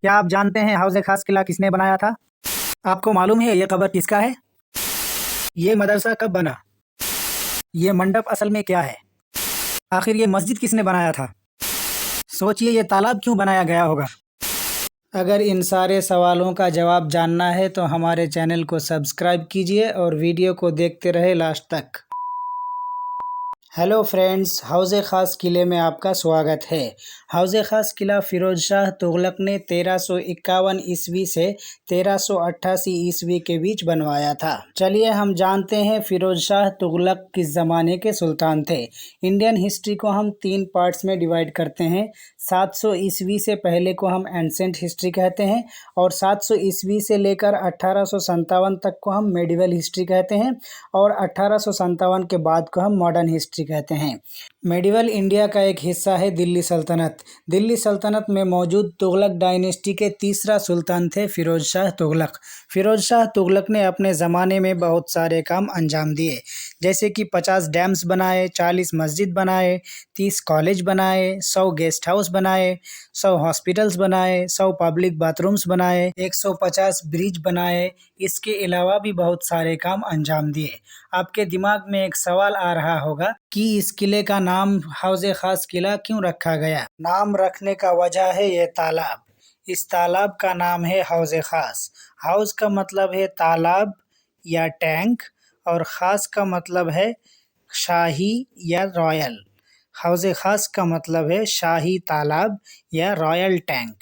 क्या आप जानते हैं हौज़ खास किला किसने बनाया था? आपको मालूम है ये कब्र किसका है? ये मदरसा कब बना? ये मंडप असल में क्या है? आखिर ये मस्जिद किसने बनाया था? सोचिए ये तालाब क्यों बनाया गया होगा? अगर इन सारे सवालों का जवाब जानना है तो हमारे चैनल को सब्सक्राइब कीजिए और वीडियो को देखते रहे लास्ट तक। हेलो फ्रेंड्स, हौज़ ख़ास किले में आपका स्वागत है। हौज़ ख़ास किला फ़िरोज़ शाह तुग़लक़ ने 1351 ईस्वी से 1388 ईस्वी के बीच बनवाया था। चलिए हम जानते हैं फ़िरोज़ शाह तुग़लक़ किस ज़माने के सुल्तान थे। इंडियन हिस्ट्री को हम 3 पार्ट्स में डिवाइड करते हैं। 700 ईस्वी से पहले को हम एंसेंट हिस्ट्री कहते हैं और 700 ईस्वी से लेकर 1857 तक को हम मेडिवल हिस्ट्री कहते हैं और 1857 के बाद को हम मॉडर्न हिस्ट्री कहते हैं। मेडिवल इंडिया का एक हिस्सा है दिल्ली सल्तनत। दिल्ली सल्तनत में मौजूद तुग़लक़ डायनेस्टी के तीसरा सुल्तान थे फ़िरोज़ शाह तुग़लक़। फ़िरोज़ शाह तुग़लक़ ने अपने ज़माने में बहुत सारे काम अंजाम दिए, जैसे कि 50 डैम्स बनाए, 40 मस्जिद बनाए, 30 कॉलेज बनाए, 100 गेस्ट हाउस बनाए, 100 हॉस्पिटल्स बनाए, 100 पब्लिक बाथरूम्स बनाए, 150 ब्रिज बनाए। इसके अलावा भी बहुत सारे काम अंजाम दिए। आपके दिमाग में एक सवाल आ रहा होगा कि इस किले का नाम हौज़ खास किला क्यों रखा गया? नाम रखने का वजह है ये तालाब। इस तालाब का नाम है हौज़ खास। हौज़ का मतलब है तालाब या टैंक और ख़ास का मतलब है शाही या रॉयल। हौज़ खास का मतलब है शाही तालाब या रॉयल टैंक।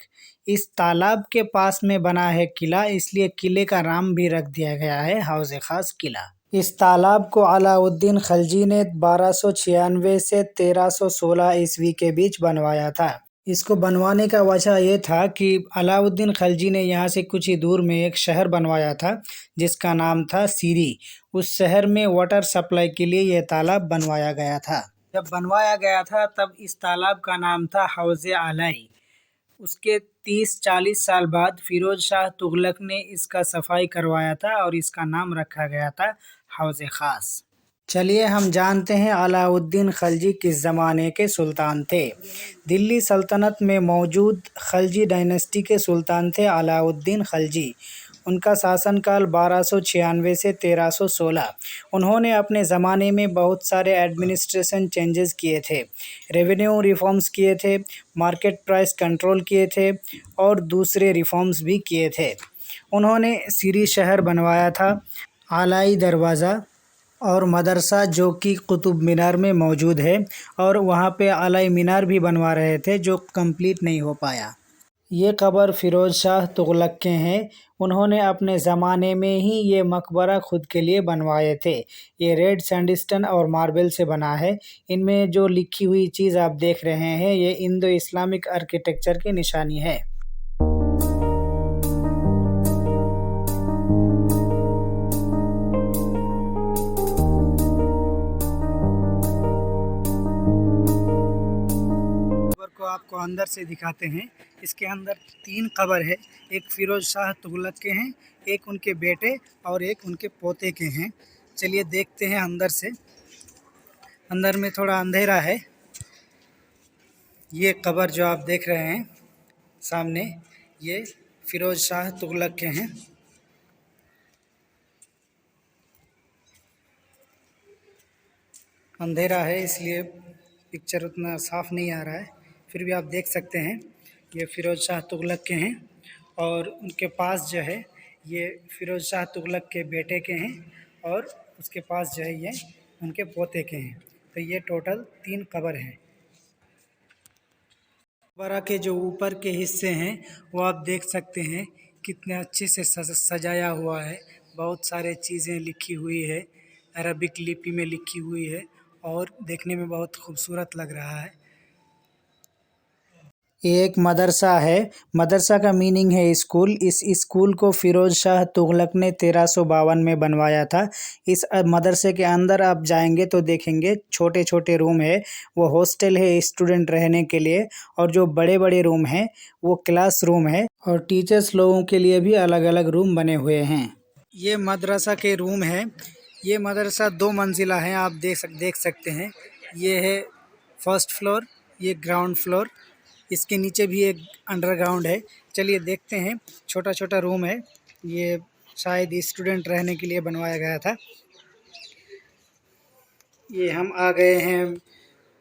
इस तालाब के पास में बना है किला, इसलिए किले का नाम भी रख दिया गया है हौज़ खास किला। इस तालाब को अलाउद्दीन खिलजी ने 1296 से 1316 ईस्वी के बीच बनवाया था। इसको बनवाने का वजह ये था कि अलाउद्दीन खिलजी ने यहाँ से कुछ ही दूर में एक शहर बनवाया था जिसका नाम था सीरी। उस शहर में वाटर सप्लाई के लिए ये तालाब बनवाया गया था। जब बनवाया गया था तब इस तालाब का नाम था हौज़ आलाई। उसके 30-40 साल बाद फ़िरोज़ शाह तुग़लक़ ने इसका सफाई करवाया था और इसका नाम रखा गया था हौज़ खास। चलिए हम जानते हैं अलाउद्दीन खिलजी किस ज़माने के सुल्तान थे। दिल्ली सल्तनत में मौजूद खिलजी डायनेस्टी के सुल्तान थे अलाउद्दीन खिलजी। उनका शासनकाल 1296 से 1316। उन्होंने अपने ज़माने में बहुत सारे एडमिनिस्ट्रेशन चेंजेस किए थे, रेवेन्यू रिफॉर्म्स किए थे, मार्केट प्राइस कंट्रोल किए थे और दूसरे रिफॉर्म्स भी किए थे। उन्होंने सीरी शहर बनवाया था, आलाई दरवाज़ा और मदरसा जो कि कुतुब मीनार में मौजूद है, और वहाँ पे आलाई मीनार भी बनवा रहे थे जो कंप्लीट नहीं हो पाया। ये कब्र फ़िरोज़ शाह तुग़लक़ के हैं। उन्होंने अपने ज़माने में ही ये मकबरा खुद के लिए बनवाए थे। ये रेड सैंडस्टोन और मार्बल से बना है। इनमें जो लिखी हुई चीज़ आप देख रहे हैं ये इंडो इस्लामिक आर्किटेक्चर की निशानी है। को आपको अंदर से दिखाते हैं। इसके अंदर 3 कब्र है। एक फ़िरोज़ शाह तुग़लक़ के हैं, एक उनके बेटे और एक उनके पोते के हैं। चलिए देखते हैं अंदर से। अंदर में थोड़ा अंधेरा है। ये कब्र जो आप देख रहे हैं सामने, ये फ़िरोज़ शाह तुग़लक़ के हैं। अंधेरा है इसलिए पिक्चर उतना साफ़ नहीं आ रहा है, फिर भी आप देख सकते हैं ये फ़िरोज़ शाह तुग़लक़ के हैं और उनके पास जो है ये फ़िरोज़ शाह तुग़लक़ के बेटे के हैं और उसके पास जो है ये उनके पोते के हैं। तो ये टोटल 3 कब्र हैं। मकबरा के जो ऊपर के हिस्से हैं वो आप देख सकते हैं कितने अच्छे से सजाया हुआ है। बहुत सारे चीज़ें लिखी हुई है, अरबिक लिपि में लिखी हुई है और देखने में बहुत खूबसूरत लग रहा है। ये एक मदरसा है। मदरसा का मीनिंग है स्कूल। इस स्कूल को फ़िरोज़ शाह तुग़लक़ ने 1352 में बनवाया था। इस मदरसे के अंदर आप जाएंगे तो देखेंगे छोटे छोटे रूम है, वो हॉस्टल है स्टूडेंट रहने के लिए, और जो बड़े बड़े रूम हैं वो क्लास रूम है और टीचर्स लोगों के लिए भी अलग अलग रूम बने हुए हैं। ये मदरसा के रूम है। ये मदरसा 2 मंजिला है, आप देख सकते हैं। ये है फर्स्ट फ्लोर, ये ग्राउंड फ्लोर। इसके नीचे भी एक अंडरग्राउंड है। चलिए देखते हैं। छोटा छोटा रूम है, ये शायद स्टूडेंट रहने के लिए बनवाया गया था। ये हम आ गए हैं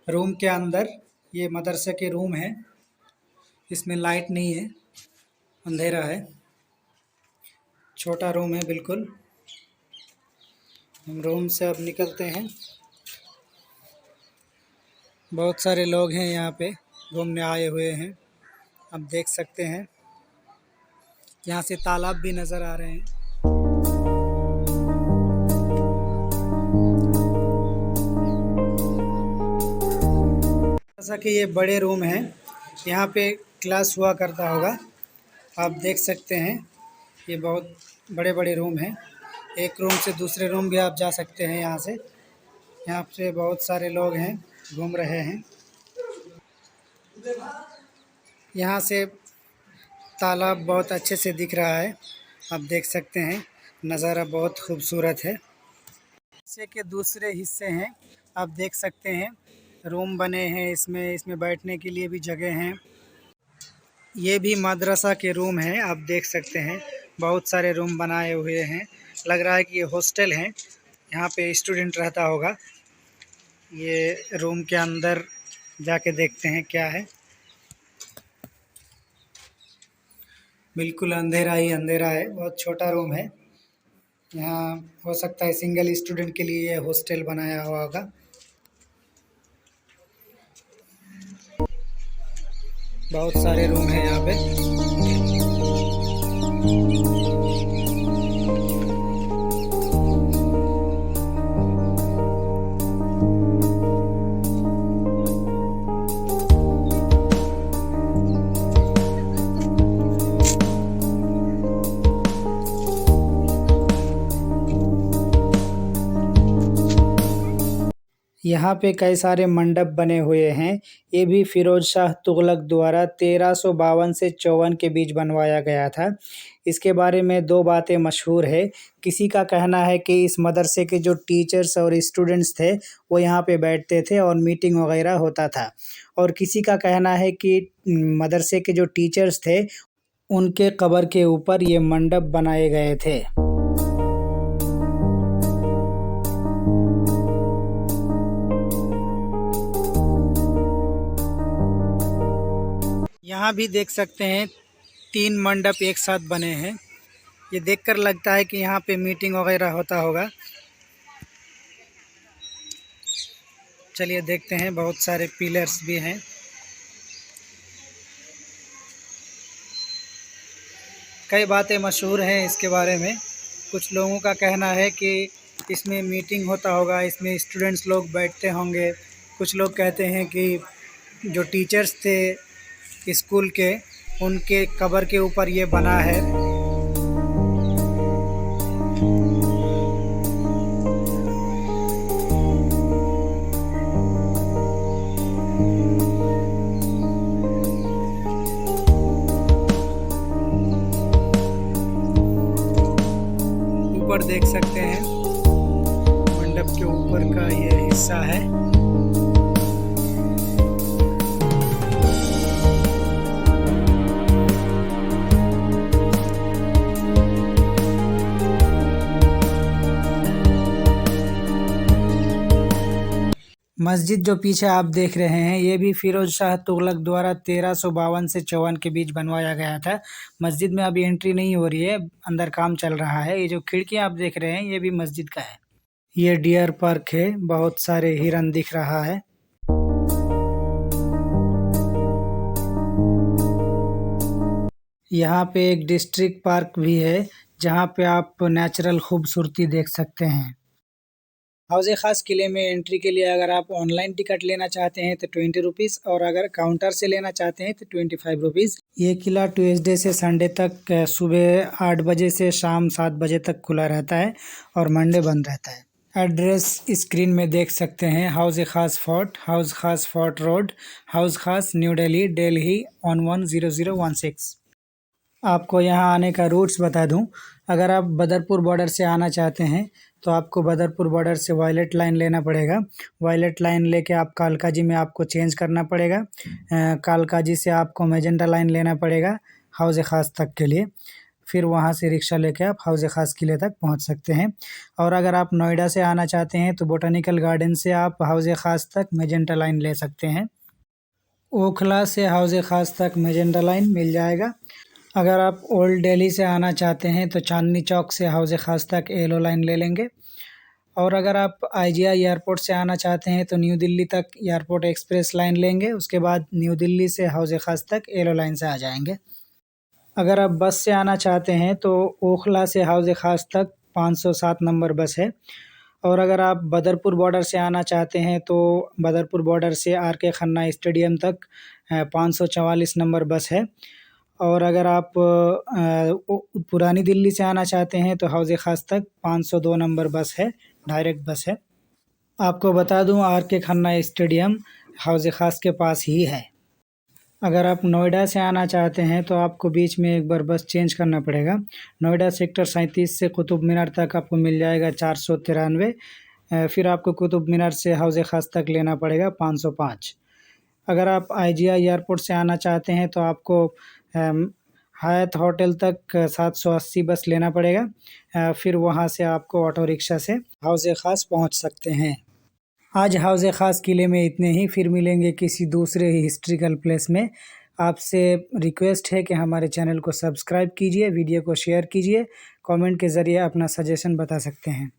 रूम के अंदर। ये मदरसे के रूम है, इसमें लाइट नहीं है, अंधेरा है, छोटा रूम है बिल्कुल। हम रूम से अब निकलते हैं। बहुत सारे लोग हैं यहाँ पे, घूमने आए हुए हैं। आप देख सकते हैं, यहाँ से तालाब भी नज़र आ रहे हैं। जैसा कि ये बड़े रूम हैं, यहाँ पे क्लास हुआ करता होगा। आप देख सकते हैं, ये बहुत बड़े बड़े रूम हैं। एक रूम से दूसरे रूम भी आप जा सकते हैं यहाँ से। यहाँ पे बहुत सारे लोग हैं, घूम रहे हैं। यहाँ से तालाब बहुत अच्छे से दिख रहा है, आप देख सकते हैं। नज़ारा बहुत खूबसूरत है। हिस्से के दूसरे हिस्से हैं, आप देख सकते हैं। रूम बने हैं इसमें बैठने के लिए भी जगह हैं। ये भी मदरसा के रूम हैं, आप देख सकते हैं। बहुत सारे रूम बनाए हुए हैं, लग रहा है कि ये हॉस्टल है, यहाँ पे स्टूडेंट रहता होगा। ये रूम के अंदर जाके देखते हैं क्या है। बिल्कुल अंधेरा ही अंधेरा है, बहुत छोटा रूम है। यहाँ हो सकता है सिंगल स्टूडेंट के लिए ये हॉस्टल बनाया हुआ होगा। बहुत सारे रूम हैं यहाँ पे। यहाँ पे कई सारे मंडप बने हुए हैं। ये भी फिरोज शाह तुगलक द्वारा 1352 से 54 के बीच बनवाया गया था। इसके बारे में दो बातें मशहूर है। किसी का कहना है कि इस मदरसे के जो टीचर्स और स्टूडेंट्स थे वो यहाँ पे बैठते थे और मीटिंग वगैरह होता था। और किसी का कहना है कि मदरसे के जो टीचर्स थे उनके कब्र के ऊपर ये मंडप बनाए गए थे। यहाँ भी देख सकते हैं 3 मंडप एक साथ बने हैं। ये देखकर लगता है कि यहाँ पे मीटिंग वगैरह होता होगा। चलिए देखते हैं, बहुत सारे पिलर्स भी हैं। कई बातें मशहूर हैं इसके बारे में। कुछ लोगों का कहना है कि इसमें मीटिंग होता होगा, इसमें स्टूडेंट्स लोग बैठते होंगे। कुछ लोग कहते हैं कि जो टीचर्स थे स्कूल के, उनके कब्र के ऊपर ये बना है। ऊपर देख सकते हैं, मंडप के ऊपर का ये हिस्सा है। मस्जिद जो पीछे आप देख रहे हैं, ये भी फिरोज शाह तुगलक द्वारा 1352 से 54 के बीच बनवाया गया था। मस्जिद में अभी एंट्री नहीं हो रही है, अंदर काम चल रहा है। ये जो खिड़कियां आप देख रहे हैं, ये भी मस्जिद का है। ये डियर पार्क है, बहुत सारे हिरन दिख रहा है। यहाँ पे एक डिस्ट्रिक्ट पार्क भी है, जहाँ पे आप नेचुरल खूबसूरती देख सकते हैं। हौज़े ख़ास किले में एंट्री के लिए अगर आप ऑनलाइन टिकट लेना चाहते हैं तो 20 रुपीज़, और अगर काउंटर से लेना चाहते हैं तो 25 रुपीज़। ये किला ट्यूसडे से संडे तक सुबह 8 बजे से शाम 7 बजे तक खुला रहता है और मंडे बंद रहता है। एड्रेस स्क्रीन में देख सकते हैं। हौज़े ख़ास फोर्ट, हौज़ ख़ास फोर्ट रोड, हौज़ ख़ास न्यू दिल्ली, दिल्ली 110016। आपको यहाँ आने का रूट्स बता दूं। अगर आप बदरपुर बॉर्डर से आना चाहते हैं तो आपको बदरपुर बॉर्डर से वायलेट लाइन लेना पड़ेगा। वायलेट लाइन लेके आप कालकाजी में आपको चेंज करना पड़ेगा। कालकाजी से आपको मैजेंटा लाइन लेना पड़ेगा। हौज़ ख़ास तक के लिए। फिर वहाँ से रिक्शा लेके आप हौज़ ख़ास किले तक पहुँच सकते हैं। और अगर आप नोएडा से आना चाहते हैं तो बॉटेनिकल गार्डन से आप हौज़ ख़ास तक मेजेंटा लाइन ले सकते हैं। ओखला से हौज़ ख़ास तक मेजेंटा लाइन मिल जाएगा। अगर आप ओल्ड दिल्ली से आना चाहते हैं तो चांदनी चौक से हौज़ ख़ास तक येलो लाइन ले लेंगे। और अगर आप IGI एयरपोर्ट से आना चाहते हैं तो न्यू दिल्ली तक एयरपोर्ट एक्सप्रेस लाइन लेंगे। उसके बाद न्यू दिल्ली से हौज़ ख़ास तक येलो लाइन से आ जाएंगे। अगर आप बस से आना चाहते हैं तो ओखला से हौज़ ख़ास तक 507 नंबर बस है। और अगर आप बदरपुर बॉर्डर से आना चाहते हैं तो बदरपुर बॉर्डर से RK खन्ना स्टेडियम तक 544 नंबर बस है। और अगर आप पुरानी दिल्ली से आना चाहते हैं तो हौज़ ख़ास तक 502 नंबर बस है, डायरेक्ट बस है। आपको बता दूं RK खन्ना स्टेडियम हौज़ ख़ास के पास ही है। अगर आप नोएडा से आना चाहते हैं तो आपको बीच में एक बार बस चेंज करना पड़ेगा। नोएडा सेक्टर 37 से कुतुब मीनार तक आपको मिल जाएगा 493। फिर आपको कुतुब मीनार से हौज़ ख़ास तक लेना पड़ेगा 505। अगर आप IGI एयरपोर्ट से आना चाहते हैं तो आपको हयात होटल तक 780 बस लेना पड़ेगा। फिर वहां से आपको ऑटो रिक्शा से हौज़ ख़ास पहुंच सकते हैं। आज हौज़ ख़ास किले में इतने ही। फिर मिलेंगे किसी दूसरे ही हिस्ट्रिकल प्लेस में। आपसे रिक्वेस्ट है कि हमारे चैनल को सब्सक्राइब कीजिए, वीडियो को शेयर कीजिए, कमेंट के ज़रिए अपना सजेशन बता सकते हैं।